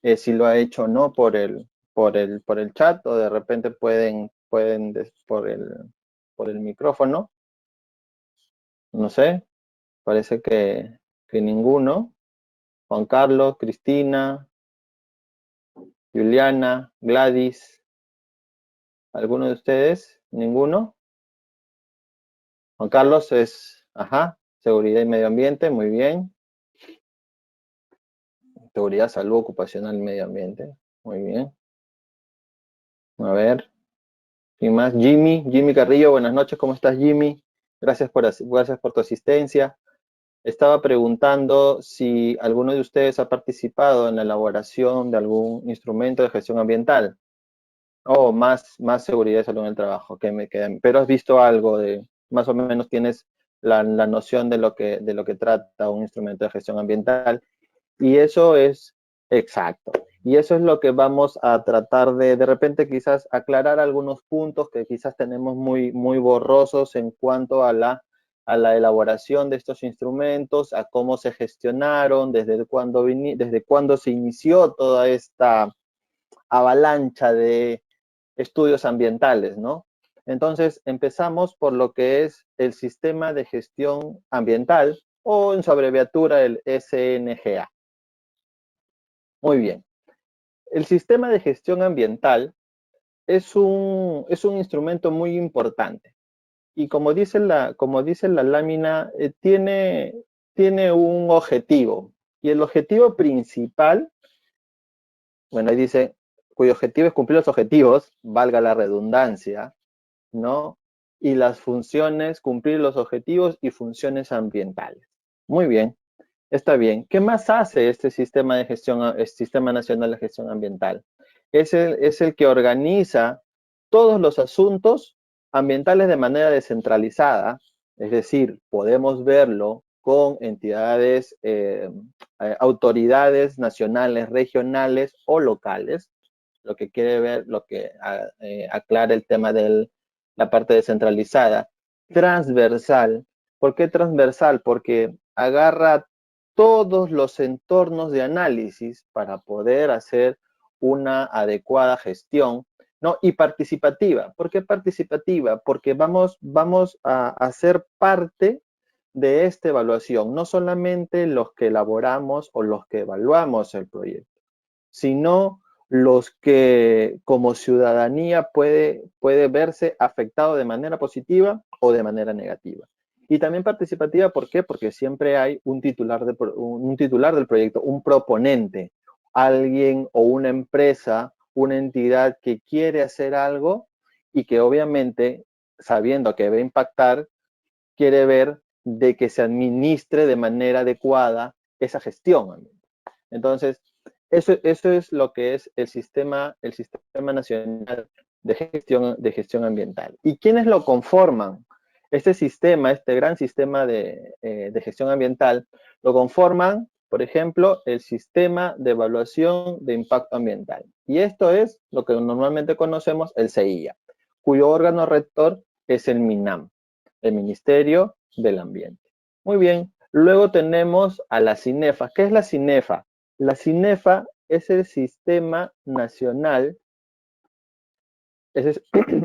si lo ha hecho o no por el chat, o de repente por el micrófono, no sé, parece que ninguno. Juan Carlos, Cristina, Juliana, Gladys, ¿alguno de ustedes? ¿Ninguno? Juan Carlos es, ajá, seguridad y medio ambiente, muy bien. Seguridad, salud ocupacional y medio ambiente, muy bien. A ver, ¿quién más? Jimmy Carrillo, buenas noches, ¿cómo estás, Jimmy? Gracias por tu asistencia. Estaba preguntando si alguno de ustedes ha participado en la elaboración de algún instrumento de gestión ambiental. Oh, más seguridad y salud en el trabajo, que me queda. Pero has visto algo más o menos tienes la noción de lo que trata un instrumento de gestión ambiental. Y eso es exacto. Y eso es lo que vamos a tratar de repente quizás aclarar algunos puntos que quizás tenemos muy, muy borrosos en cuanto a la elaboración de estos instrumentos, a cómo se gestionaron, desde cuándo se inició toda esta avalancha de estudios ambientales, ¿no? Entonces, empezamos por lo que es el sistema de gestión ambiental, o en su abreviatura el SNGA. Muy bien. El sistema de gestión ambiental es un instrumento muy importante. Y como dice la lámina, tiene un objetivo. Y el objetivo principal, bueno, ahí dice, cuyo objetivo es cumplir los objetivos, valga la redundancia, ¿no? Y las funciones, cumplir los objetivos y funciones ambientales. Muy bien, está bien. ¿Qué más hace el Sistema Nacional de Gestión Ambiental? Es el que organiza todos los asuntos ambientales de manera descentralizada, es decir, podemos verlo con entidades, autoridades nacionales, regionales o locales, lo que quiere ver, lo que aclara el tema de la parte descentralizada. Transversal. ¿Por qué transversal? Porque agarra todos los entornos de análisis para poder hacer una adecuada gestión, ¿no? Y participativa. ¿Por qué participativa? Porque vamos a ser parte de esta evaluación, no solamente los que elaboramos o los que evaluamos el proyecto, sino los que como ciudadanía puede verse afectado de manera positiva o de manera negativa. Y también participativa, ¿por qué? Porque siempre hay un titular del proyecto, un proponente, alguien o una empresa, una entidad que quiere hacer algo y que obviamente, sabiendo que va a impactar, quiere ver de que se administre de manera adecuada esa gestión. Entonces, eso es lo que es el Sistema Nacional de Gestión Ambiental. ¿Y quiénes lo conforman? Este gran sistema de gestión ambiental, lo conforman, por ejemplo, el Sistema de Evaluación de Impacto Ambiental. Y esto es lo que normalmente conocemos, el CIA, cuyo órgano rector es el MINAM, el Ministerio del Ambiente. Muy bien, luego tenemos a la CINEFA. ¿Qué es la CINEFA? La CINEFA es el Sistema Nacional, es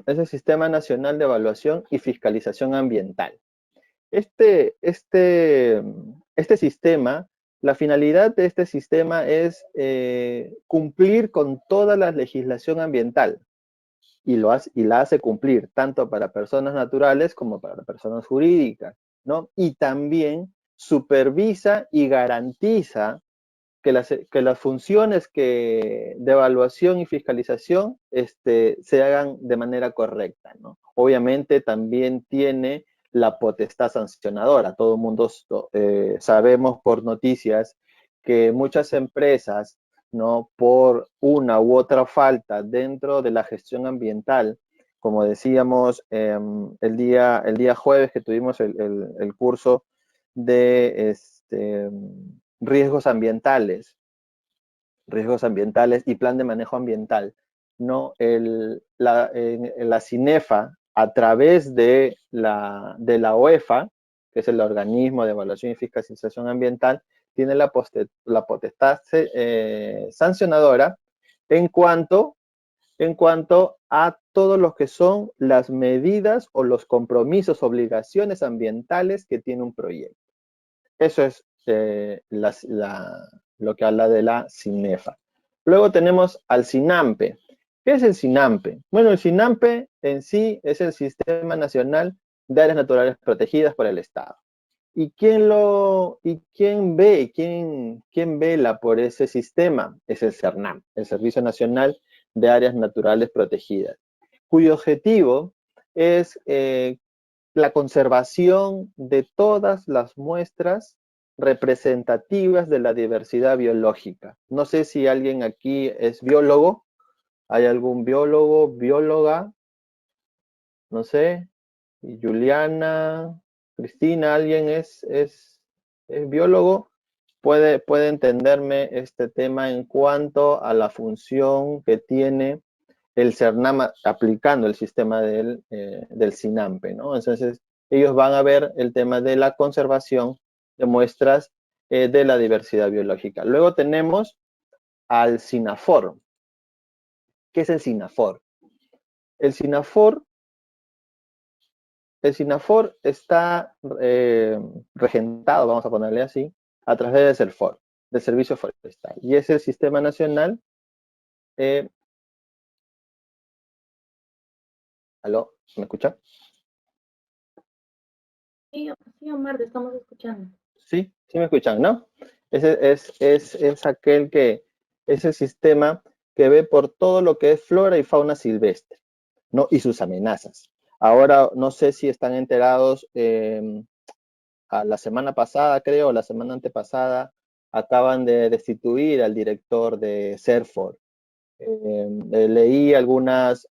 el Sistema Nacional de Evaluación y Fiscalización Ambiental. Este sistema, la finalidad de este sistema es cumplir con toda la legislación ambiental y la hace cumplir tanto para personas naturales como para personas jurídicas, ¿no? Y también supervisa y garantiza que las funciones de evaluación y fiscalización se hagan de manera correcta, ¿no? Obviamente también tiene la potestad sancionadora. Todo el mundo sabemos por noticias que muchas empresas, ¿no? Por una u otra falta dentro de la gestión ambiental, como decíamos el día jueves que tuvimos el curso de riesgos ambientales y plan de manejo ambiental, ¿no? La CINEFA, a través de la OEFA, que es el organismo de evaluación y fiscalización ambiental, tiene la potestad sancionadora en cuanto a todo lo que son las medidas o los compromisos, obligaciones ambientales que tiene un proyecto. Eso es lo que habla de la CINEFA. Luego tenemos al CINAMPE. ¿Qué es el CINAMPE? Bueno, el CINAMPE en sí es el Sistema Nacional de Áreas Naturales Protegidas por el Estado. ¿Y quién vela por ese sistema? Es el CERNAM, el Servicio Nacional de Áreas Naturales Protegidas, cuyo objetivo es la conservación de todas las muestras representativas de la diversidad biológica. No sé si alguien aquí es biólogo. ¿Hay algún biólogo, bióloga? No sé. Y Juliana, Cristina, ¿alguien es biólogo? Puede entenderme este tema en cuanto a la función que tiene el CERNAM aplicando el sistema del CINAMPE, ¿no? Entonces, ellos van a ver el tema de la conservación de muestras de la diversidad biológica. Luego tenemos al SINAFOR. ¿Qué es el SINAFOR? El SINAFOR está regentado, vamos a ponerle así, a través del SERFOR, del Servicio Forestal. Y es el Sistema Nacional. ¿Aló? ¿Me escucha? Sí, Omar, te estamos escuchando. Sí, sí me escuchan, ¿no? Ese es aquel que es el sistema que ve por todo lo que es flora y fauna silvestre, ¿no? Y sus amenazas. Ahora, no sé si están enterados, a la semana pasada, creo, la semana antepasada, acaban de destituir al director de CERFOR. Leí algunos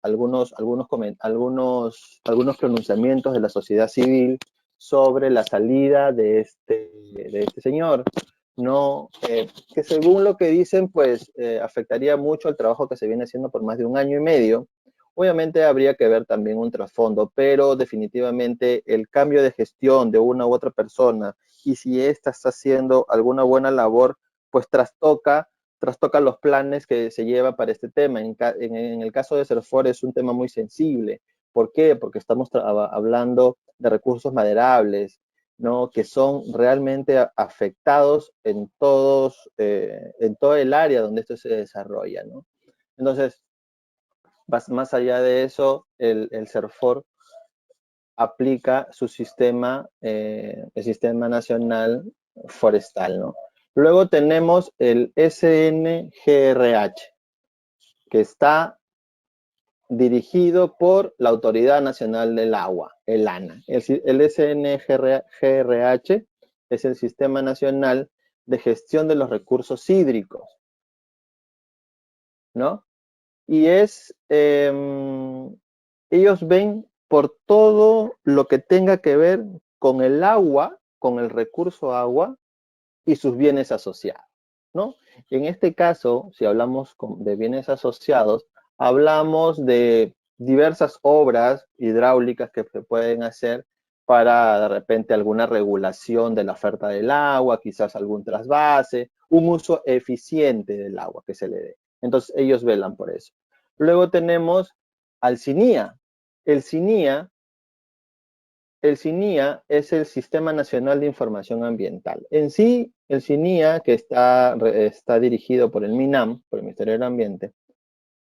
pronunciamientos de la sociedad civil sobre la salida de este señor, ¿no? Que según lo que dicen, pues afectaría mucho el trabajo que se viene haciendo por más de 1 año y medio. Obviamente habría que ver también un trasfondo, pero definitivamente el cambio de gestión de una u otra persona, y si ésta está haciendo alguna buena labor, pues trastoca los planes que se lleva para este tema. En el caso de Serfor es un tema muy sensible. ¿Por qué? Porque estamos hablando de recursos maderables, ¿no? Que son realmente afectados en todo el área donde esto se desarrolla, ¿no? Entonces, más allá de eso, el Serfor aplica su sistema, el Sistema Nacional Forestal, ¿no? Luego tenemos el SNGRH, que está dirigido por la Autoridad Nacional del Agua, el ANA. El SNGRH es el Sistema Nacional de Gestión de los Recursos Hídricos, ¿no? Y ellos ven por todo lo que tenga que ver con el agua, con el recurso agua y sus bienes asociados, ¿no? En este caso, si hablamos de bienes asociados, hablamos de diversas obras hidráulicas que se pueden hacer para de repente alguna regulación de la oferta del agua, quizás algún trasvase, un uso eficiente del agua que se le dé. Entonces ellos velan por eso. Luego tenemos al CINIA. El CINIA es el Sistema Nacional de Información Ambiental. En sí, el CINIA, que está dirigido por el MINAM, por el Ministerio del Ambiente,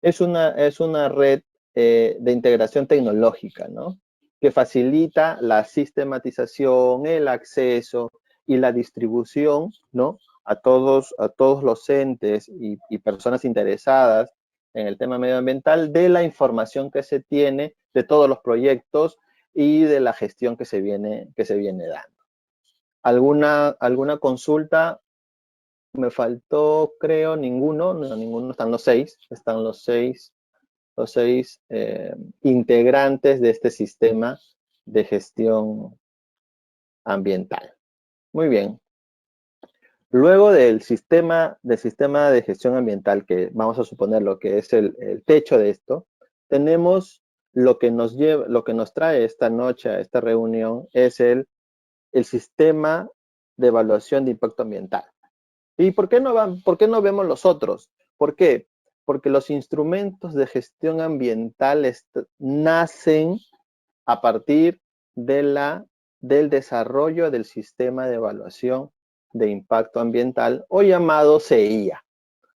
es una red de integración tecnológica, ¿no? Que facilita la sistematización, el acceso y la distribución, ¿no? A todos los entes y personas interesadas en el tema medioambiental de la información que se tiene de todos los proyectos y de la gestión que se viene dando. ¿Alguna consulta? Me faltó, creo, ninguno. No, ninguno, están los seis integrantes de este sistema de gestión ambiental. Muy bien. Luego del sistema de gestión ambiental, que vamos a suponer lo que es el techo de esto, tenemos lo que nos trae esta noche a esta reunión, es el el sistema de evaluación de impacto ambiental. ¿Y por qué no vemos los otros? ¿Por qué? Porque los instrumentos de gestión ambiental nacen a partir del desarrollo del sistema de evaluación de impacto ambiental, o llamado CEIA,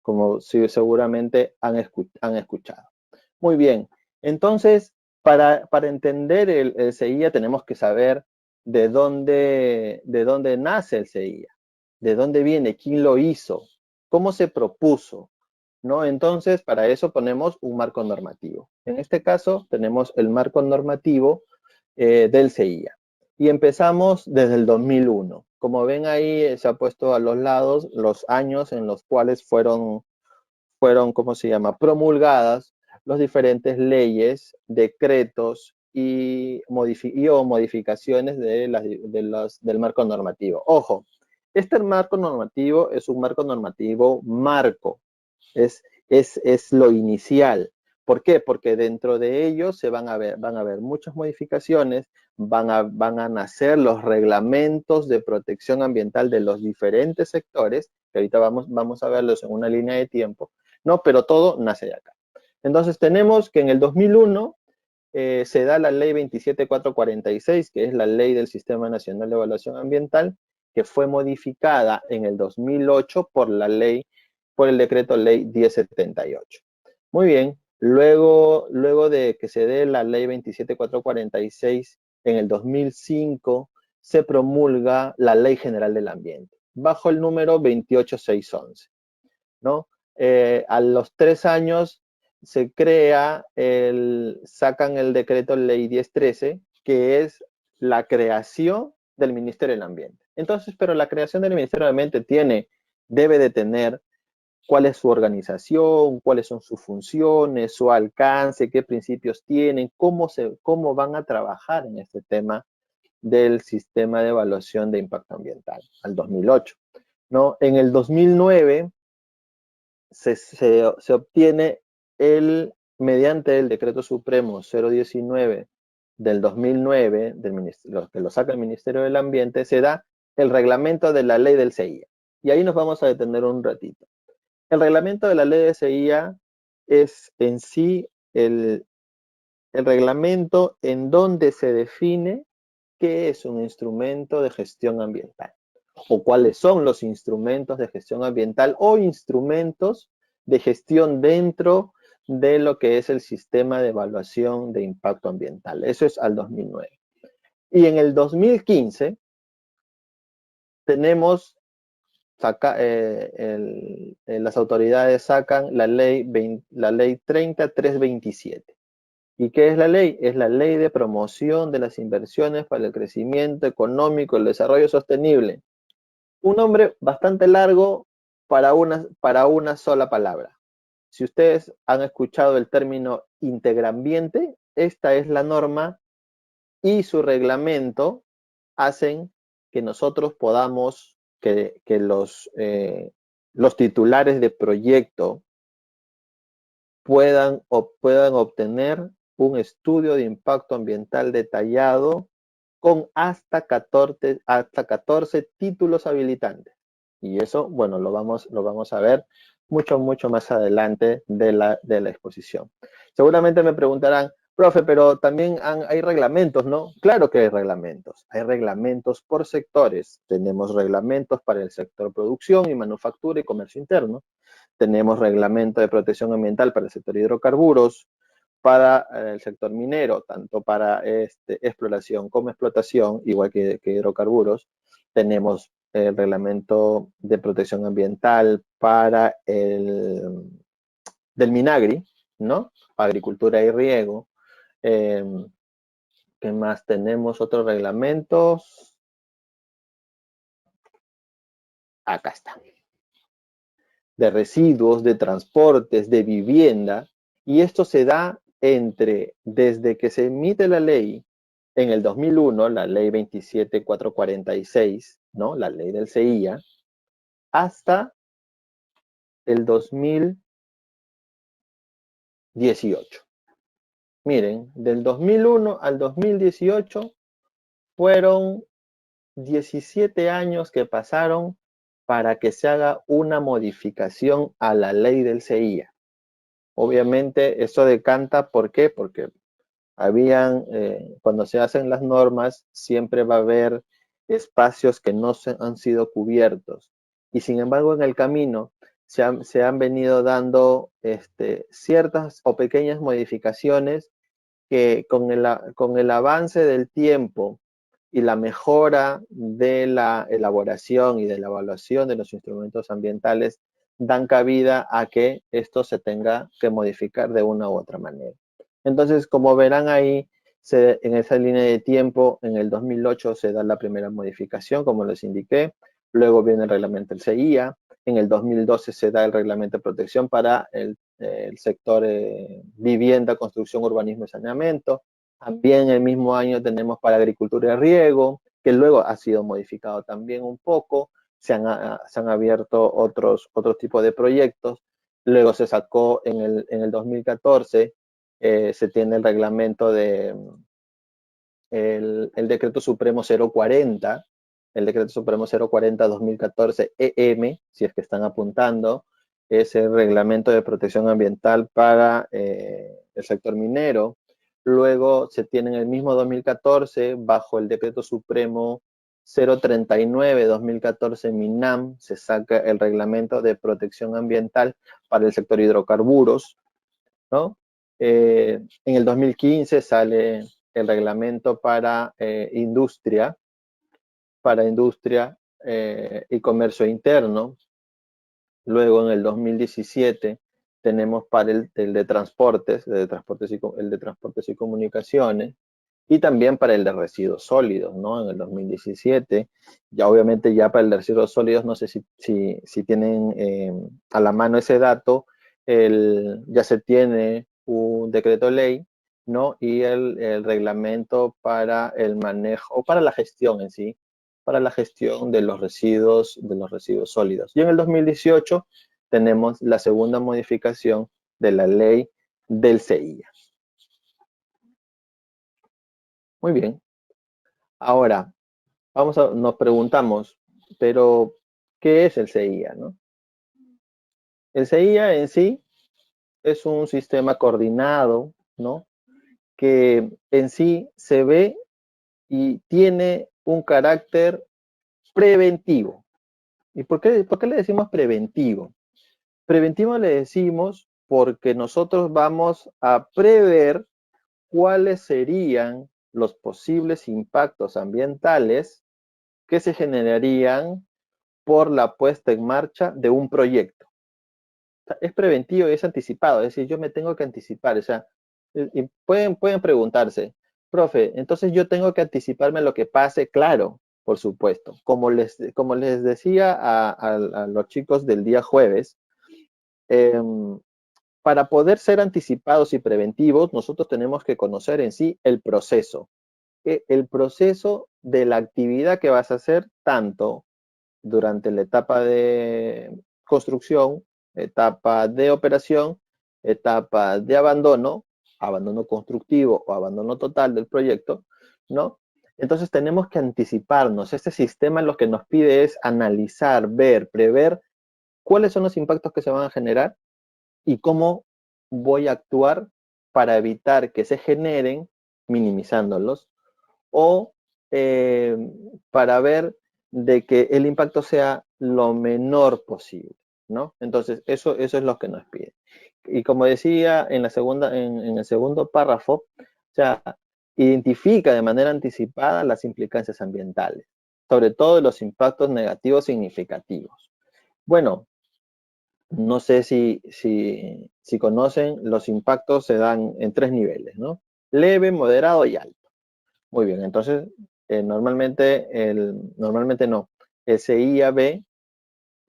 como seguramente han escuchado. Muy bien, entonces, para entender el CEIA tenemos que saber de dónde nace el CEIA, de dónde viene, quién lo hizo, cómo se propuso, ¿no? Entonces, para eso ponemos un marco normativo. En este caso, tenemos el marco normativo del CEIA. Y empezamos desde el 2001. Como ven ahí, se ha puesto a los lados los años en los cuales fueron, ¿cómo se llama?, promulgadas las diferentes leyes, decretos o modificaciones del marco normativo. Ojo, este marco normativo es un marco normativo marco, es lo inicial. ¿Por qué? Porque dentro de ellos van a haber muchas modificaciones, van a nacer los reglamentos de protección ambiental de los diferentes sectores, que ahorita vamos a verlos en una línea de tiempo, ¿no? Pero todo nace de acá. Entonces tenemos que en el 2001 se da la ley 27446, que es la ley del Sistema Nacional de Evaluación Ambiental, que fue modificada en el 2008 por el decreto ley 1078. Muy bien, luego de que se dé la ley 27446, en el 2005 se promulga la Ley General del Ambiente, bajo el número 28611, ¿no? A los 3 años sacan el decreto ley 1013, que es la creación del Ministerio del Ambiente. Entonces, pero la creación del Ministerio del Ambiente debe de tener cuál es su organización, cuáles son sus funciones, su alcance, qué principios tienen, cómo van a trabajar en este tema del sistema de evaluación de impacto ambiental, al 2008, ¿no? En el 2009 se obtiene mediante el Decreto Supremo 019 del 2009, que lo saca el Ministerio del Ambiente, se da el reglamento de la ley del CEIA. Y ahí nos vamos a detener un ratito. El reglamento de la ley de CEIA es en sí el reglamento en donde se define qué es un instrumento de gestión ambiental, o cuáles son los instrumentos de gestión ambiental o instrumentos de gestión dentro de lo que es el sistema de evaluación de impacto ambiental. Eso es al 2009. Y en el 2015 tenemos, las autoridades sacan la ley 30327. ¿Y qué es la ley? Es la ley de promoción de las inversiones para el crecimiento económico y el desarrollo sostenible. Un nombre bastante largo para una sola palabra. Si ustedes han escuchado el término integrambiente, esta es la norma y su reglamento hacen que nosotros podamos, que los titulares de proyecto puedan obtener un estudio de impacto ambiental detallado con hasta 14 títulos habilitantes. Y eso, bueno, lo vamos a ver mucho más adelante de la exposición. Seguramente me preguntarán, profe, pero también hay reglamentos, ¿no? Claro que hay reglamentos. Hay reglamentos por sectores. Tenemos reglamentos para el sector producción y manufactura y comercio interno. Tenemos reglamento de protección ambiental para el sector hidrocarburos, para el sector minero, tanto para exploración como explotación, igual que hidrocarburos. Tenemos el reglamento de protección ambiental para del Minagri, ¿no? Agricultura y riego. ¿Qué más tenemos? Otros reglamentos. Acá está. De residuos, de transportes, de vivienda, y esto se da desde que se emite la ley en el 2001, la ley 27446, ¿no? La ley del CEIA, hasta el 2018. Miren, del 2001 al 2018 fueron 17 años que pasaron para que se haga una modificación a la ley del CIA. Obviamente eso decanta, ¿por qué? Porque cuando se hacen las normas, siempre va a haber espacios que no han sido cubiertos. Y sin embargo, en el camino se han venido dando ciertas o pequeñas modificaciones que con el avance del tiempo y la mejora de la elaboración y de la evaluación de los instrumentos ambientales dan cabida a que esto se tenga que modificar de una u otra manera. Entonces, como verán ahí, en esa línea de tiempo, en el 2008 se da la primera modificación, como les indiqué, luego viene el reglamento del CIA, en el 2012 se da el reglamento de protección para el sector vivienda, construcción, urbanismo y saneamiento. También el mismo año tenemos para agricultura y riego, que luego ha sido modificado también un poco. Se han abierto otros tipos de proyectos. Luego se sacó en el 2014, se tiene el reglamento el decreto supremo 040, el decreto supremo 040-2014 EM, si es que están apuntando, es el reglamento de protección ambiental para el sector minero. Luego se tiene en el mismo 2014, bajo el decreto supremo 039-2014 MINAM, se saca el reglamento de protección ambiental para el sector hidrocarburos, ¿no? En el 2015 sale el reglamento para industria y comercio interno. Luego en el 2017 tenemos para el de transportes, el de transportes y comunicaciones, y también para el de residuos sólidos, ¿no? En el 2017, ya obviamente ya para el de residuos sólidos, no sé si tienen a la mano ese dato, ya se tiene un decreto ley, ¿no? Y el reglamento para el manejo, o para la gestión en sí, para la gestión de los residuos sólidos. Y en el 2018 tenemos la segunda modificación de la ley del CIA. Muy bien. Ahora, nos preguntamos, pero, ¿qué es el CIA, no? El CIA en sí es un sistema coordinado, ¿no? Que en sí se ve y tiene un carácter preventivo. ¿Y por qué le decimos preventivo? Preventivo le decimos porque nosotros vamos a prever cuáles serían los posibles impactos ambientales que se generarían por la puesta en marcha de un proyecto. O sea, es preventivo y es anticipado, es decir, yo me tengo que anticipar, o sea, y pueden preguntarse, profe, entonces yo tengo que anticiparme a lo que pase, claro, por supuesto. Como les decía a los chicos del día jueves, eh, para poder ser anticipados y preventivos, nosotros tenemos que conocer en sí el proceso de la actividad que vas a hacer tanto durante la etapa de construcción, etapa de operación, etapa de abandono, abandono constructivo o abandono total del proyecto, ¿no? Entonces tenemos que anticiparnos. Este sistema lo que nos pide es analizar, ver, prever cuáles son los impactos que se van a generar y cómo voy a actuar para evitar que se generen, minimizándolos, o eh, para ver de que el impacto sea lo menor posible, ¿no? Entonces, eso es lo que nos pide. Y como decía en el segundo párrafo, o sea, identifica de manera anticipada las implicancias ambientales, sobre todo los impactos negativos significativos. Bueno, no sé si conocen, los impactos se dan en 3 niveles, ¿no? Leve, moderado y alto. Muy bien, entonces normalmente no. El CIA ve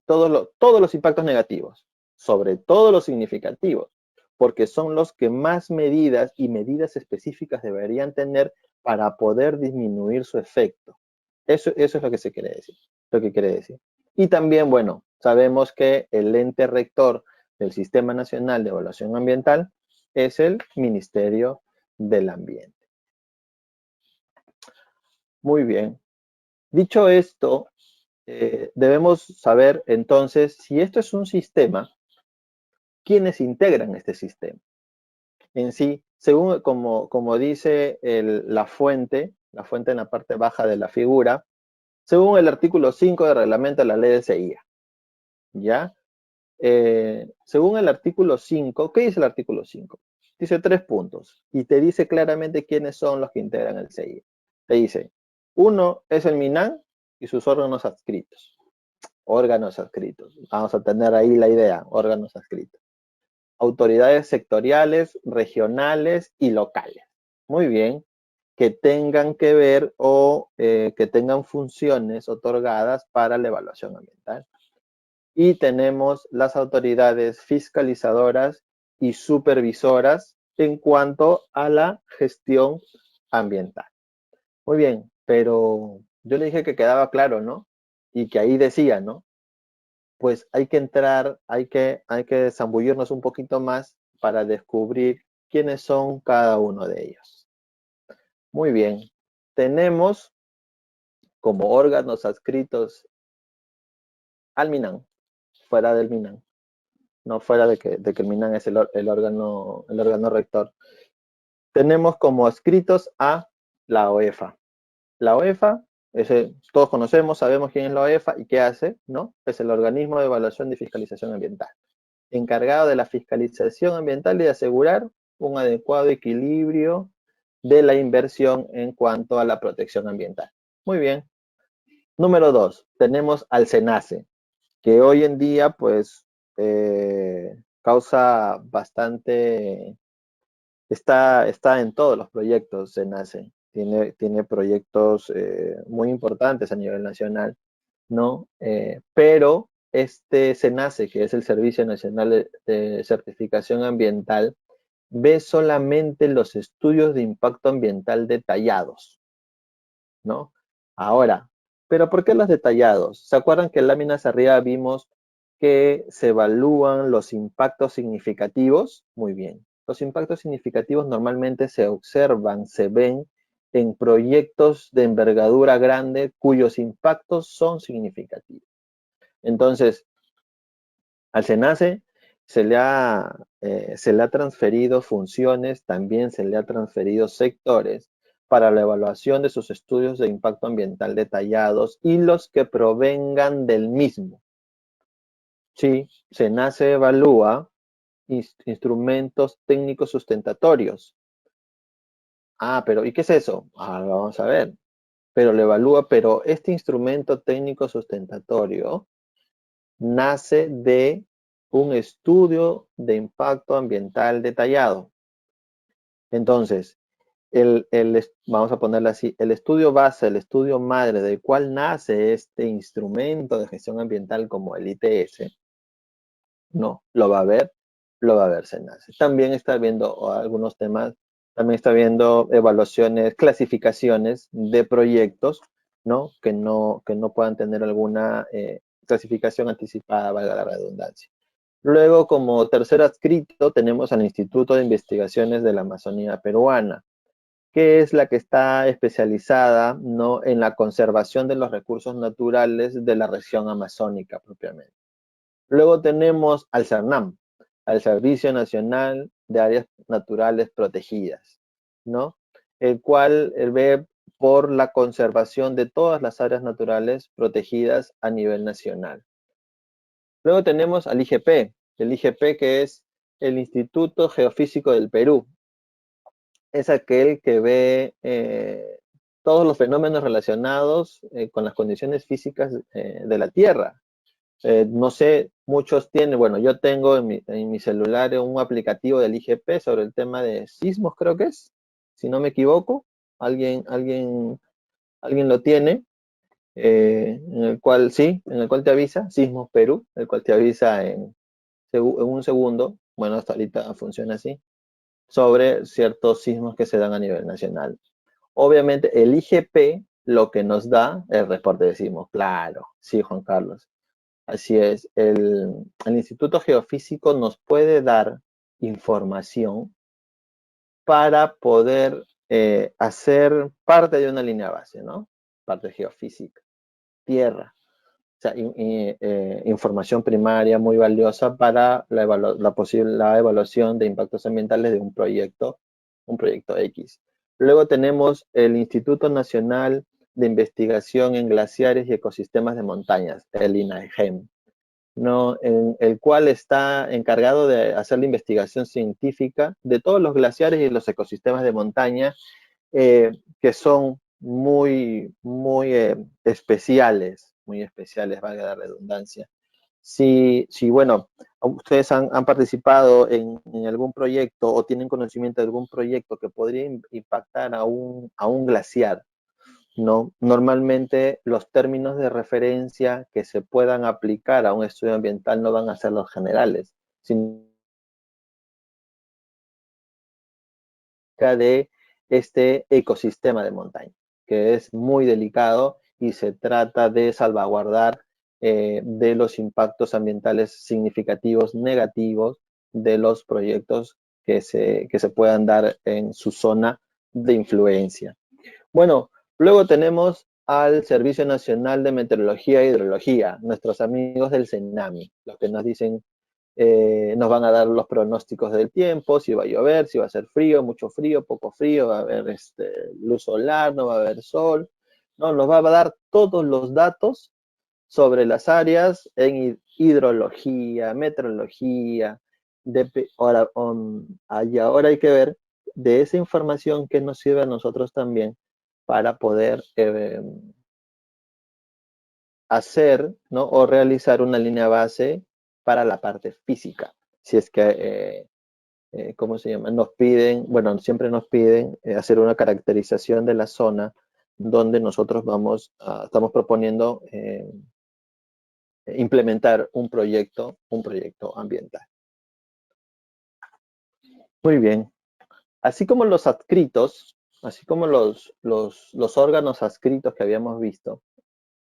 todos los impactos negativos, sobre todo los significativos, porque son los que más medidas y medidas específicas deberían tener para poder disminuir su efecto. Eso es lo que se quiere decir, lo que quiere decir. Y también, bueno, sabemos que el ente rector del Sistema Nacional de Evaluación Ambiental es el Ministerio del Ambiente. Muy bien. Dicho esto, debemos saber entonces si esto es un sistema, ¿quiénes integran este sistema? En sí, según como dice la fuente en la parte baja de la figura, según el artículo 5 del reglamento de la ley de CIA, ¿ya? Según el artículo 5, ¿qué dice el artículo 5? Dice 3 puntos y te dice claramente quiénes son los que integran el CIA. Te dice, uno es el MINAN y sus órganos adscritos. Órganos adscritos. Vamos a tener ahí la idea, órganos adscritos. Autoridades sectoriales, regionales y locales. Muy bien, que tengan que ver o que tengan funciones otorgadas para la evaluación ambiental. Y tenemos las autoridades fiscalizadoras y supervisoras en cuanto a la gestión ambiental. Muy bien, pero yo le dije que quedaba claro, ¿no? Y que ahí decía, ¿no? Pues hay que entrar, hay que zambullirnos un poquito más para descubrir quiénes son cada uno de ellos. Muy bien, tenemos como órganos adscritos al MINAN, fuera del MINAN, no fuera de que el MINAN es el órgano rector. Tenemos como adscritos a la OEFA. La OEFA, todos conocemos, sabemos quién es la OEFA y qué hace, ¿no? Es el organismo de evaluación y fiscalización ambiental, encargado de la fiscalización ambiental y de asegurar un adecuado equilibrio de la inversión en cuanto a la protección ambiental. Muy bien. Número 2, tenemos al SENACE, que hoy en día pues causa bastante, está en todos los proyectos SENACE, tiene proyectos muy importantes a nivel nacional, ¿no? Pero este SENACE, que es el Servicio Nacional de Certificación Ambiental, ve solamente los estudios de impacto ambiental detallados, ¿no? Ahora, ¿pero por qué los detallados? ¿Se acuerdan que en láminas arriba vimos que se evalúan los impactos significativos? Muy bien. Los impactos significativos normalmente se observan, se ven en proyectos de envergadura grande cuyos impactos son significativos. Entonces, al SENACE se le ha transferido funciones, también se le ha transferido sectores para la evaluación de sus estudios de impacto ambiental detallados y los que provengan del mismo. Sí, SENACE evalúa instrumentos técnicos sustentatorios. Ah, pero ¿y qué es eso? Ah, lo vamos a ver. Pero lo evalúa, pero este instrumento técnico sustentatorio nace de un estudio de impacto ambiental detallado. Entonces, vamos a ponerlo así, el estudio base, el estudio madre del cual nace este instrumento de gestión ambiental como el ITS, no, lo va a ver SENACE. También está viendo algunos temas, también está viendo evaluaciones, clasificaciones de proyectos, ¿no? Que no puedan tener alguna clasificación anticipada, valga la redundancia. Luego, como tercer adscrito, tenemos al Instituto de Investigaciones de la Amazonía Peruana, que es la que está especializada, ¿no?, en la conservación de los recursos naturales de la región amazónica propiamente. Luego tenemos al CERNAM, al Servicio Nacional de Áreas Naturales Protegidas, ¿no? El cual ve por la conservación de todas las áreas naturales protegidas a nivel nacional. Luego tenemos al IGP, el IGP que es el Instituto Geofísico del Perú. Es aquel que ve todos los fenómenos relacionados con las condiciones físicas de la Tierra. No sé, muchos tienen, bueno, yo tengo en mi celular un aplicativo del IGP sobre el tema de sismos, creo que es, si no me equivoco. Alguien lo tiene, en el cual te avisa, Sismos Perú, el cual te avisa en un segundo, bueno, hasta ahorita funciona así, sobre ciertos sismos que se dan a nivel nacional. Obviamente, el IGP lo que nos da el reporte de sismos, claro, sí, Juan Carlos. Así es, el Instituto Geofísico nos puede dar información para poder hacer parte de una línea base, ¿no? Parte geofísica. tierra. O sea, información primaria muy valiosa para la evaluación de impactos ambientales de un proyecto X. Luego tenemos el Instituto Nacional de Investigación en Glaciares y Ecosistemas de Montañas, el INAEGEM, ¿no? En el cual está encargado de hacer la investigación científica de todos los glaciares y los ecosistemas de montaña, que son muy especiales, valga la redundancia. Si bueno, ustedes han participado en algún proyecto o tienen conocimiento de algún proyecto que podría impactar a un glaciar, ¿no? Normalmente los términos de referencia que se puedan aplicar a un estudio ambiental no van a ser los generales, sino de este ecosistema de montaña, que es muy delicado y se trata de salvaguardar de los impactos ambientales significativos negativos de los proyectos que se puedan dar en su zona de influencia. Bueno, luego tenemos al Servicio Nacional de Meteorología e Hidrología, nuestros amigos del CENAMI, los que nos dicen, nos van a dar los pronósticos del tiempo, si va a llover, si va a ser frío, mucho frío, poco frío, va a haber luz solar, no va a haber sol, no, nos va a dar todos los datos sobre las áreas en hidrología, meteorología, ahora hay que ver de esa información que nos sirve a nosotros también para poder hacer, ¿no? O realizar una línea base para la parte física. Si es que, ¿cómo se llama? Nos piden, bueno, siempre nos piden hacer una caracterización de la zona donde nosotros estamos proponiendo implementar un proyecto ambiental. Muy bien. Así como los adscritos, así como los órganos adscritos que habíamos visto,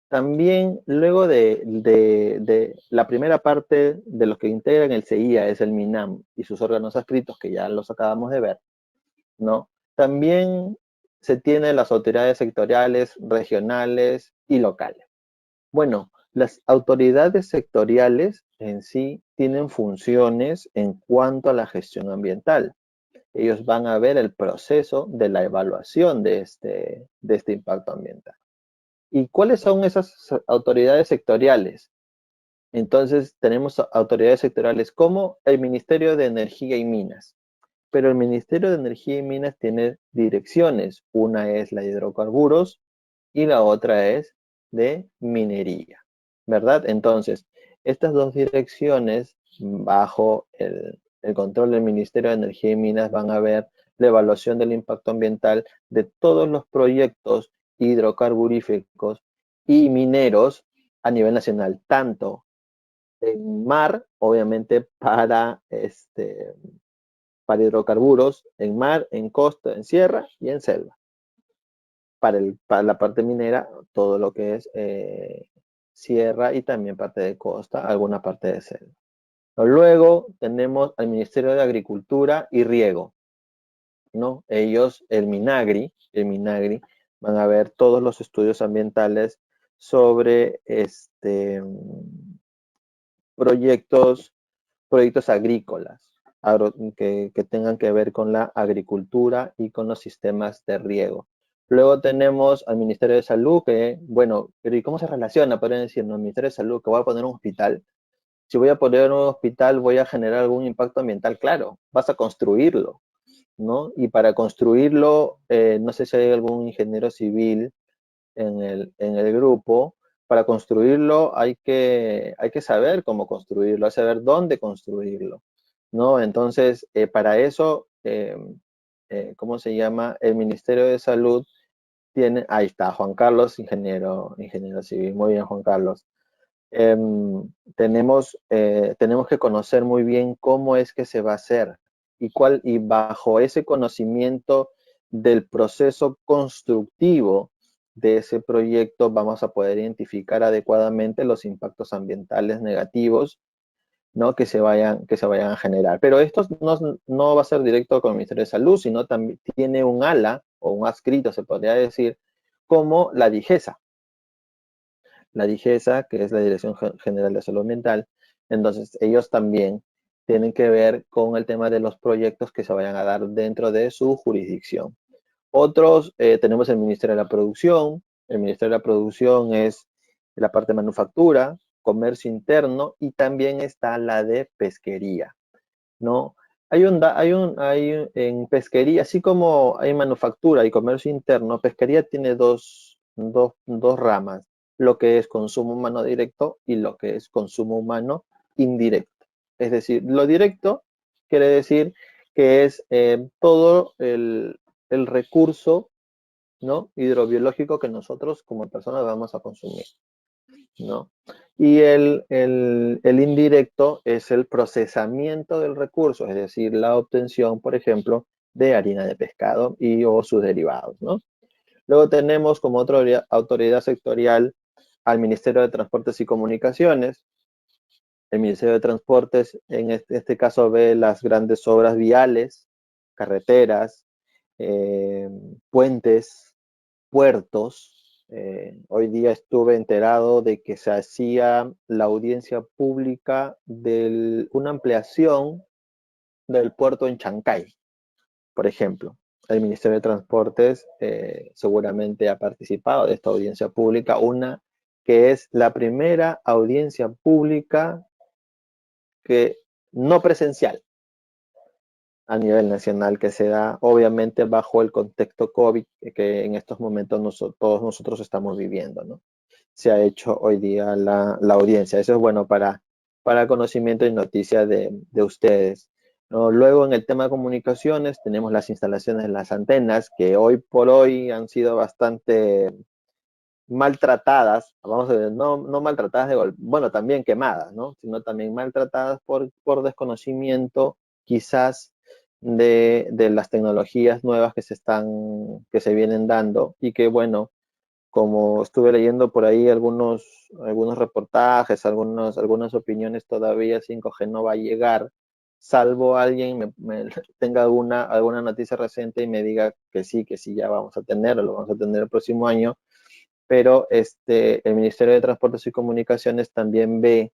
también luego de la primera parte de los que integran el CIA es el MINAM y sus órganos adscritos, que ya los acabamos de ver, ¿no? También se tienen las autoridades sectoriales, regionales y locales. Bueno, las autoridades sectoriales en sí tienen funciones en cuanto a la gestión ambiental. Ellos van a ver el proceso de la evaluación de este impacto ambiental. ¿Y cuáles son esas autoridades sectoriales? Entonces, tenemos autoridades sectoriales como el Ministerio de Energía y Minas. Pero el Ministerio de Energía y Minas tiene direcciones. Una es la de hidrocarburos y la otra es de minería, ¿verdad? Entonces, estas dos direcciones, bajo el control del Ministerio de Energía y Minas, van a ver la evaluación del impacto ambiental de todos los proyectos hidrocarburíficos y mineros a nivel nacional, tanto en mar, obviamente para hidrocarburos, en mar, en costa, en sierra y en selva. Para la parte minera, todo lo que es sierra y también parte de costa, alguna parte de selva. Luego tenemos al Ministerio de Agricultura y Riego, ¿no? Ellos, el Minagri, van a ver todos los estudios ambientales sobre proyectos agrícolas que tengan que ver con la agricultura y con los sistemas de riego. Luego tenemos al Ministerio de Salud, que, bueno, pero ¿y cómo se relaciona? Podrían decir, no, el Ministerio de Salud, que voy a poner un hospital. Si voy a poner un hospital, voy a generar algún impacto ambiental, claro, vas a construirlo, ¿no? Y para construirlo, no sé si hay algún ingeniero civil en el grupo. Para construirlo hay que saber cómo construirlo, hay que saber dónde construirlo, ¿no? Entonces, para eso, ¿cómo se llama? El Ministerio de Salud ahí está, Juan Carlos, ingeniero civil. Muy bien, Juan Carlos. Tenemos que conocer muy bien cómo es que se va a hacer y bajo ese conocimiento del proceso constructivo de ese proyecto vamos a poder identificar adecuadamente los impactos ambientales negativos, ¿no? que se vayan a generar. Pero esto no va a ser directo con el Ministerio de Salud, sino también tiene un ala o un adscrito, se podría decir, como la DIGESA. la DIGESA, que es la Dirección General de Salud Ambiental. Entonces, ellos también tienen que ver con el tema de los proyectos que se vayan a dar dentro de su jurisdicción. Otros, tenemos el Ministerio de la Producción. El Ministerio de la Producción es la parte de manufactura, comercio interno y también está la de pesquería, ¿no? En pesquería, así como hay manufactura y comercio interno, pesquería tiene dos ramas, lo que es consumo humano directo y lo que es consumo humano indirecto. Es decir, lo directo quiere decir que es todo el recurso, ¿no?, hidrobiológico que nosotros como personas vamos a consumir, ¿no? Y el indirecto es el procesamiento del recurso, es decir, la obtención, por ejemplo, de harina de pescado y o sus derivados, ¿no? Luego tenemos como otra autoridad sectorial al Ministerio de Transportes y Comunicaciones. El Ministerio de Transportes, en este caso, ve las grandes obras viales, carreteras, puentes, puertos. Hoy día estuve enterado de que se hacía la audiencia pública de una ampliación del puerto en Chancay, por ejemplo. El Ministerio de Transportes seguramente ha participado de esta audiencia pública, una que es la primera audiencia pública que no presencial a nivel nacional que se da, obviamente, bajo el contexto COVID que en estos momentos todos nosotros estamos viviendo, ¿no? Se ha hecho hoy día la audiencia. Eso es bueno para conocimiento y noticia de ustedes, ¿no? Luego, en el tema de comunicaciones, tenemos las instalaciones de las antenas, que hoy por hoy han sido bastante maltratadas, vamos a ver, no maltratadas de golpe, bueno, también quemadas, ¿no? Sino también maltratadas por desconocimiento, quizás, de las tecnologías nuevas que se vienen dando y que, bueno, como estuve leyendo por ahí algunos reportajes, algunas opiniones, todavía 5G no va a llegar, salvo alguien tenga alguna noticia reciente y me diga que sí, ya vamos a tenerlo, lo vamos a tener el próximo año, pero el Ministerio de Transportes y Comunicaciones también ve,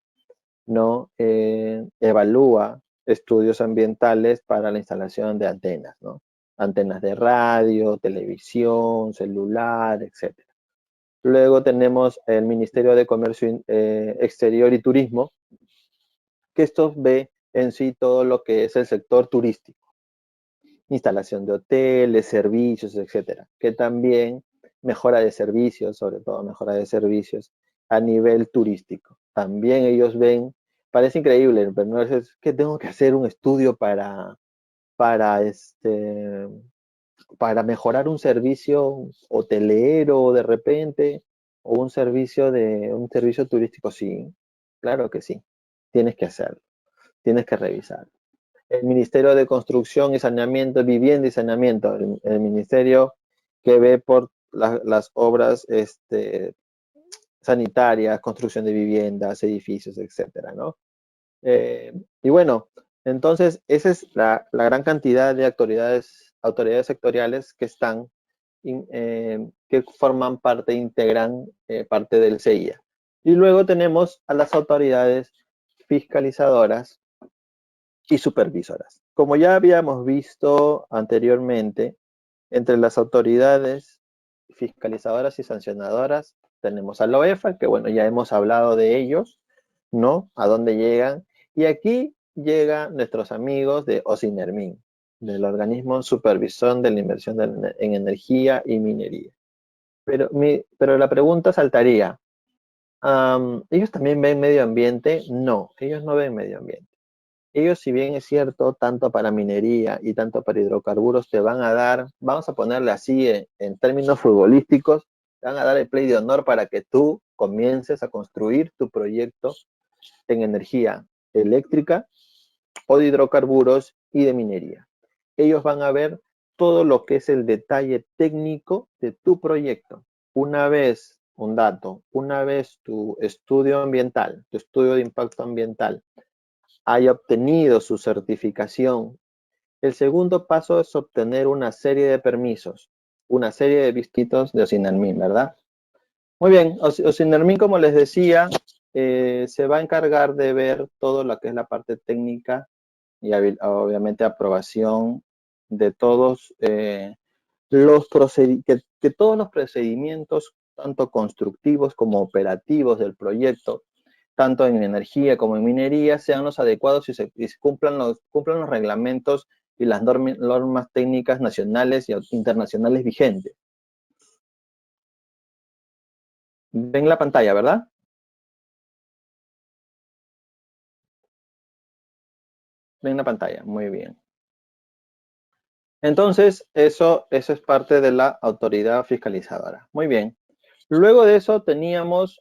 ¿no? Evalúa estudios ambientales para la instalación de antenas, ¿no? Antenas de radio, televisión, celular, etcétera. Luego tenemos el Ministerio de Comercio Exterior y Turismo, que esto ve en sí todo lo que es el sector turístico, instalación de hoteles, servicios, etcétera, que también mejora de servicios, sobre todo mejora de servicios a nivel turístico. También ellos ven, parece increíble, pero no es que tengo que hacer un estudio para, este, para mejorar un servicio hotelero de repente, o un servicio turístico. Sí, claro que sí, tienes que hacerlo, tienes que revisar. El Ministerio de Construcción y Saneamiento, Vivienda y Saneamiento, el ministerio que ve por las obras sanitarias, construcción de viviendas, edificios, etcétera, ¿no? Y bueno, entonces esa es la gran cantidad de autoridades sectoriales que están, que forman parte, integran parte del CIA. Y luego tenemos a las autoridades fiscalizadoras y supervisoras. Como ya habíamos visto anteriormente, entre las autoridades fiscalizadoras y sancionadoras tenemos a la OEFA, que bueno, ya hemos hablado de ellos, ¿no? A dónde llegan. Y aquí llegan nuestros amigos de OSINERMIN, del Organismo Supervisor de la Inversión en Energía y Minería. Pero la pregunta saltaría, ¿ellos también ven medio ambiente? No, ellos no ven medio ambiente. Ellos, si bien es cierto, tanto para minería y tanto para hidrocarburos, te van a dar, vamos a ponerle así en términos futbolísticos, te van a dar el play de honor para que tú comiences a construir tu proyecto en energía eléctrica o de hidrocarburos y de minería. Ellos van a ver todo lo que es el detalle técnico de tu proyecto. Una vez, un dato, una vez tu estudio ambiental, tu estudio de impacto ambiental haya obtenido su certificación, el segundo paso es obtener una serie de permisos, una serie de vistitos de OSINALMIN, ¿verdad? Muy bien, Osinermin, como les decía, se va a encargar de ver todo lo que es la parte técnica y obviamente aprobación de todos que todos los procedimientos, tanto constructivos como operativos del proyecto, tanto en energía como en minería, sean los adecuados y se cumplan los reglamentos y las normas técnicas nacionales y internacionales vigentes. Ven la pantalla, ¿verdad? Ven la pantalla, muy bien. Entonces, eso es parte de la autoridad fiscalizadora. Muy bien. Luego de eso tendríamos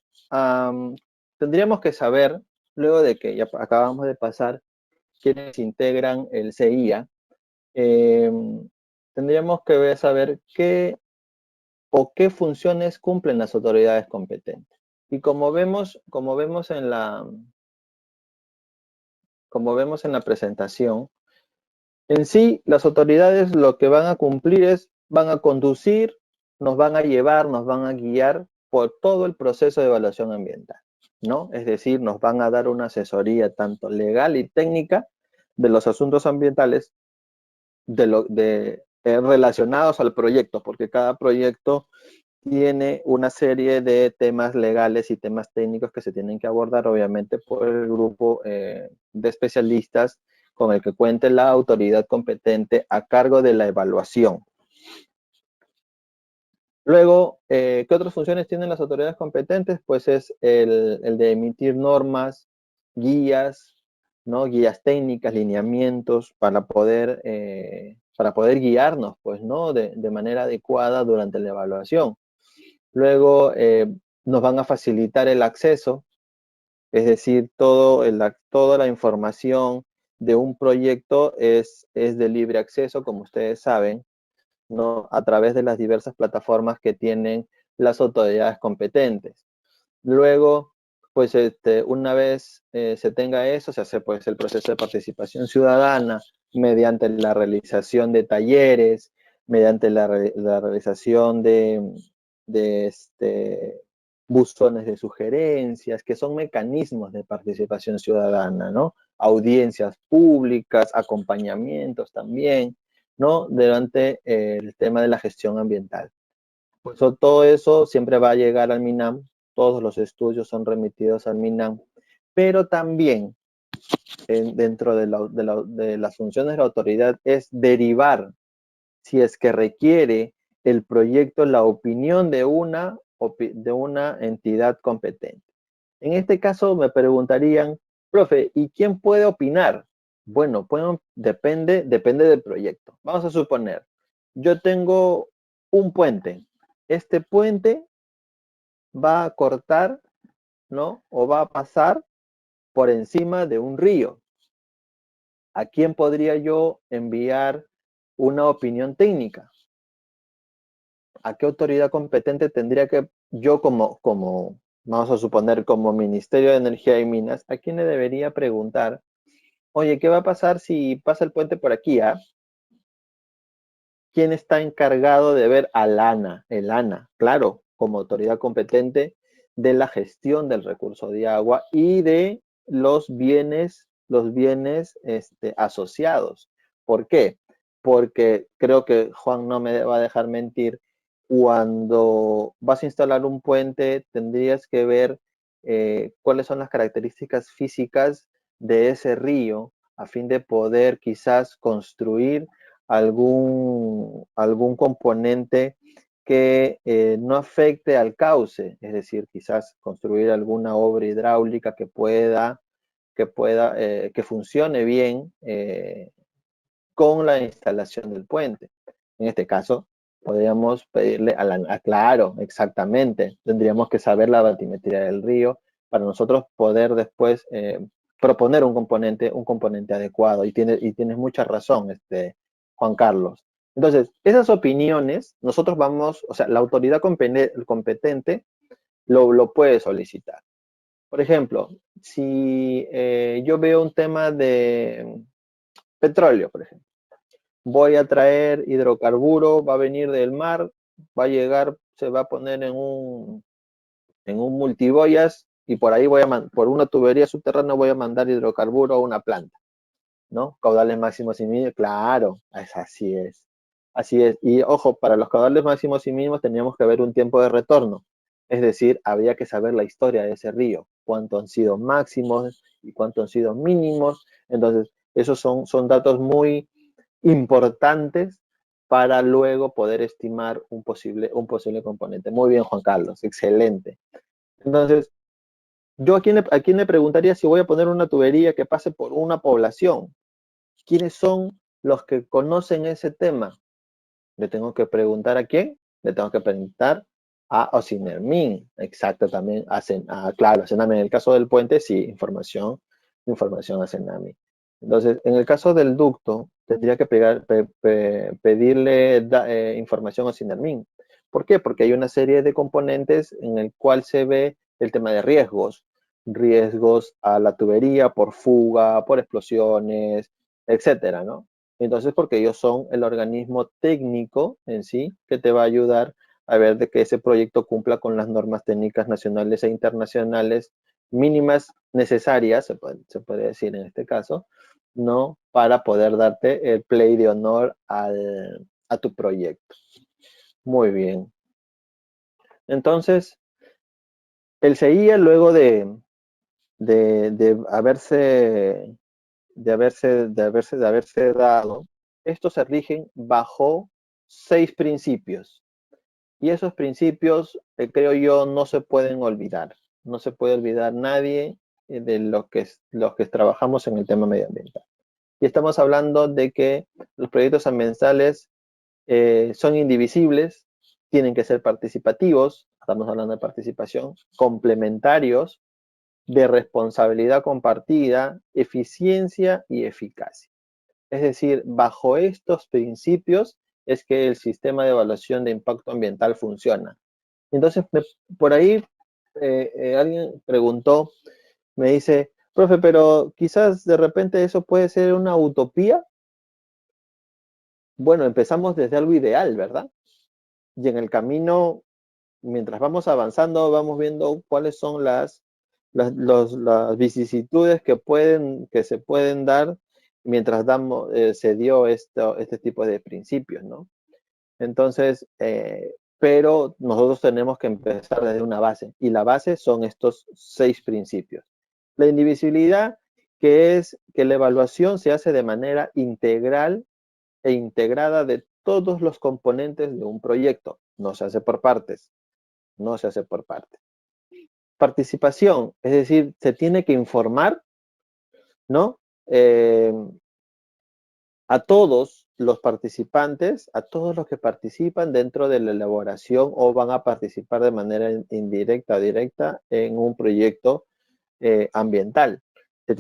que saber, luego de que ya acabamos de pasar quienes integran el CIA, eh, tendríamos que saber qué o qué funciones cumplen las autoridades competentes. Y como vemos en la presentación, en sí, las autoridades lo que van a cumplir es, van a conducir, nos van a llevar, nos van a guiar por todo el proceso de evaluación ambiental, ¿no? Es decir, nos van a dar una asesoría tanto legal y técnica de los asuntos ambientales relacionados al proyecto, porque cada proyecto tiene una serie de temas legales y temas técnicos que se tienen que abordar, obviamente, por el grupo de especialistas con el que cuente la autoridad competente a cargo de la evaluación. Luego, ¿qué otras funciones tienen las autoridades competentes? Pues es el de emitir normas, guías, ¿no? Guías técnicas, lineamientos para poder guiarnos, pues, ¿no? De manera adecuada durante la evaluación. Luego nos van a facilitar el acceso, es decir, toda la información de un proyecto es de libre acceso, como ustedes saben, ¿no? A través de las diversas plataformas que tienen las autoridades competentes. Luego, pues una vez se tenga eso, se hace pues el proceso de participación ciudadana mediante la realización de talleres, mediante la realización de buzones de sugerencias, que son mecanismos de participación ciudadana, ¿no? Audiencias públicas, acompañamientos también, ¿no? Durante el tema de la gestión ambiental. Pues todo eso siempre va a llegar al MINAM, todos los estudios son remitidos al MINAM, pero también dentro de las funciones de la autoridad es derivar, si es que requiere el proyecto, la opinión de una entidad competente. En este caso me preguntarían, profe, ¿y quién puede opinar? Bueno, depende del proyecto. Vamos a suponer, yo tengo un puente. Este puente va a cortar, ¿no? O va a pasar por encima de un río. ¿A quién podría yo enviar una opinión técnica? ¿A qué autoridad competente tendría que yo vamos a suponer, como Ministerio de Energía y Minas, a quién le debería preguntar, oye, ¿qué va a pasar si pasa el puente por aquí? ¿Ah? ¿Quién está encargado de ver al ANA? El ANA, claro, como autoridad competente de la gestión del recurso de agua y de los bienes asociados. ¿Por qué? Porque creo que Juan no me va a dejar mentir. Cuando vas a instalar un puente, tendrías que ver cuáles son las características físicas de ese río a fin de poder quizás construir algún componente que no afecte al cauce, es decir, quizás construir alguna obra hidráulica que funcione bien con la instalación del puente. En este caso, podríamos pedirle claro, exactamente, tendríamos que saber la batimetría del río para nosotros poder después proponer un componente adecuado. Y tienes mucha razón, Juan Carlos. Entonces, esas opiniones, nosotros o sea, la autoridad competente lo puede solicitar. Por ejemplo, si yo veo un tema de petróleo, por ejemplo, voy a traer hidrocarburo, va a venir del mar, va a llegar, se va a poner en un multiboyas y por ahí por una tubería subterránea voy a mandar hidrocarburo a una planta, ¿no? Caudales máximos y mínimos, claro, así es. Así es. Y ojo, para los caudales máximos y mínimos teníamos que ver un tiempo de retorno. Es decir, había que saber la historia de ese río, cuánto han sido máximos y cuánto han sido mínimos. Entonces, esos son datos muy importantes para luego poder estimar un posible componente. Muy bien, Juan Carlos, excelente. Entonces, yo a quién le preguntaría si voy a poner una tubería que pase por una población. ¿Quiénes son los que conocen ese tema? Le tengo que preguntar a quién, le tengo que preguntar a Osinermin, exacto, también claro, a Senami. En el caso del puente, sí, información a Senami. Entonces, en el caso del ducto, tendría que pedirle información a Osinermin. ¿Por qué? Porque hay una serie de componentes en el cual se ve el tema de riesgos a la tubería por fuga, por explosiones, etcétera, ¿no? Entonces, porque ellos son el organismo técnico en sí que te va a ayudar a ver de que ese proyecto cumpla con las normas técnicas nacionales e internacionales mínimas necesarias, se puede decir en este caso, ¿no? Para poder darte el play de honor a tu proyecto. Muy bien. Entonces, el CEIA, luego de haberse dado, estos se rigen bajo 6 principios. Y esos principios, creo yo, no se pueden olvidar. No se puede olvidar nadie de los que trabajamos en el tema medioambiental. Y estamos hablando de que los proyectos ambientales son indivisibles, tienen que ser participativos, estamos hablando de participación, complementarios, de responsabilidad compartida, eficiencia y eficacia. Es decir, bajo estos principios es que el sistema de evaluación de impacto ambiental funciona. Entonces, por ahí alguien preguntó, me dice, profe, pero quizás de repente eso puede ser una utopía. Bueno, empezamos desde algo ideal, ¿verdad? Y en el camino, mientras vamos avanzando, vamos viendo cuáles son las vicisitudes que se pueden dar mientras se dio este tipo de principios, ¿no? Entonces, pero nosotros tenemos que empezar desde una base, y la base son estos 6 principios. La indivisibilidad, que es que la evaluación se hace de manera integral e integrada de todos los componentes de un proyecto, no se hace por partes, no se hace por partes. Participación, es decir, se tiene que informar, ¿no? A todos los participantes, a todos los que participan dentro de la elaboración o van a participar de manera indirecta o directa en un proyecto ambiental. Se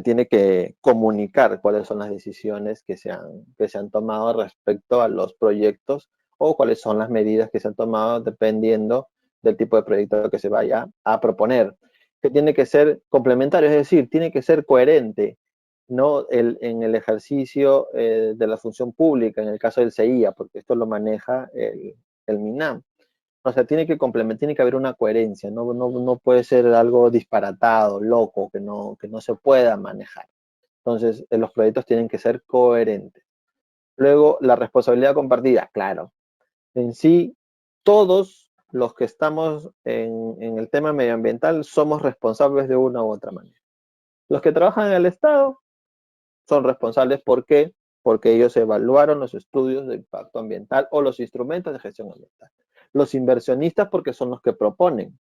tiene que comunicar cuáles son las decisiones que se han tomado respecto a los proyectos o cuáles son las medidas que se han tomado dependiendo del tipo de proyecto que se vaya a proponer. Que tiene que ser complementario, es decir, tiene que ser coherente, ¿no? En el ejercicio de la función pública, en el caso del CEIA, porque esto lo maneja el MINAM. O sea, tiene que haber una coherencia, no puede ser algo disparatado, loco, que no se pueda manejar. Entonces, los proyectos tienen que ser coherentes. Luego, la responsabilidad compartida, claro. En sí, todos los que estamos en el tema medioambiental somos responsables de una u otra manera. Los que trabajan en el Estado son responsables, ¿por qué? Porque ellos evaluaron los estudios de impacto ambiental o los instrumentos de gestión ambiental. Los inversionistas porque son los que proponen.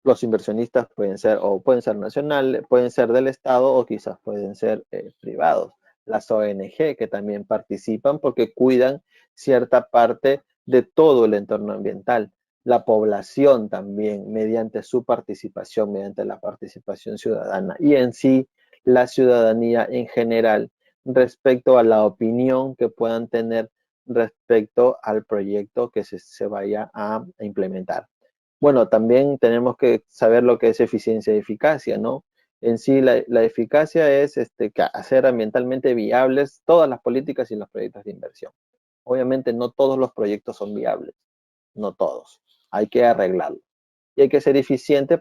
Los inversionistas pueden ser nacionales, pueden ser del Estado o quizás pueden ser privados. Las ONG que también participan porque cuidan cierta parte de todo el entorno ambiental. La población también, mediante su participación, mediante la participación ciudadana y en sí la ciudadanía en general respecto a la opinión que puedan tener respecto al proyecto que se vaya a implementar. Bueno, también tenemos que saber lo que es eficiencia y eficacia, ¿no? En sí, la eficacia es hacer ambientalmente viables todas las políticas y los proyectos de inversión. Obviamente no todos los proyectos son viables, no todos. hay que arreglarlo. Y hay que ser eficiente